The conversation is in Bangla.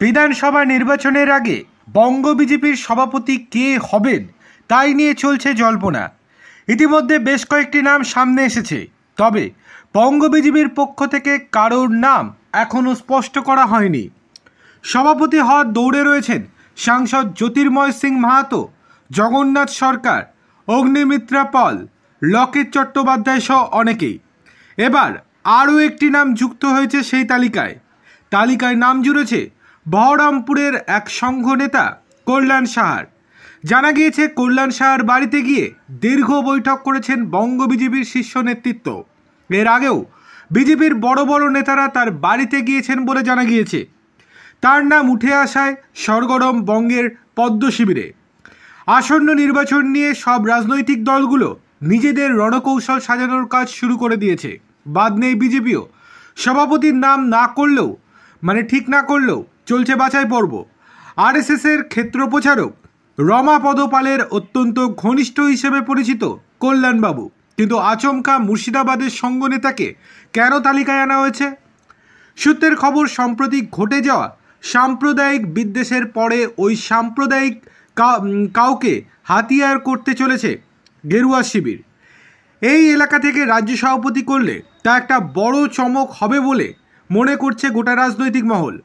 বিধানসভা নির্বাচনের আগে বঙ্গ বিজেপির সভাপতি কে হবেন তাই নিয়ে চলছে জল্পনা। ইতিমধ্যে বেশ কয়েকটি নাম সামনে এসেছে, তবে বঙ্গ বিজেপির পক্ষ থেকে কারোর নাম এখনও স্পষ্ট করা হয়নি। সভাপতি হওয়ার দৌড়ে রয়েছেন সাংসদ জ্যোতির্ময় সিং মাহাতো, জগন্নাথ সরকার, অগ্নিমিত্রা পল, লকেট চট্টোপাধ্যায় সহ অনেকেই। এবার আরও একটি নাম যুক্ত হয়েছে সেই তালিকায় নাম জুড়েছে বহরমপুরের এক সংঘ নেতা কল্যাণ সাহার। জানা গিয়েছে কল্যাণ সাহার বাড়িতে গিয়ে দীর্ঘ বৈঠক করেছেন বঙ্গ বিজেপির শীর্ষ নেতৃত্ব। এর আগেও বিজেপির বড় বড় নেতারা তার বাড়িতে গিয়েছেন বলে জানা গিয়েছে। তার নাম উঠে আসায় সরগরম বঙ্গের পদ্ম শিবিরে। আসন্ন নির্বাচন নিয়ে সব রাজনৈতিক দলগুলো নিজেদের রণকৌশল সাজানোর কাজ শুরু করে দিয়েছে। বাদ নেই বিজেপিও। সভাপতির নাম ঠিক না করলেও চলছে বাছাই পর্ব। আরএসএসের ক্ষেত্র প্রচারক রমাপদ পালের অত্যন্ত ঘনিষ্ঠ হিসেবে পরিচিত কল্যাণবাবু, কিন্তু আচমকা মুর্শিদাবাদের সংঘ নেতাকে কেন তালিকায় আনা হয়েছে? সূত্রের খবর, সম্প্রতি ঘটে যাওয়া সাম্প্রদায়িক বিদ্বেষের পরে ওই সাম্প্রদায়িক কাউকে হাতিয়ার করতে চলেছে গেরুয়া শিবির। এই এলাকা থেকে রাজ্য সভাপতি করলে তা একটা বড় চমক হবে বলে মনে করছে গোটা রাজনৈতিক মহল।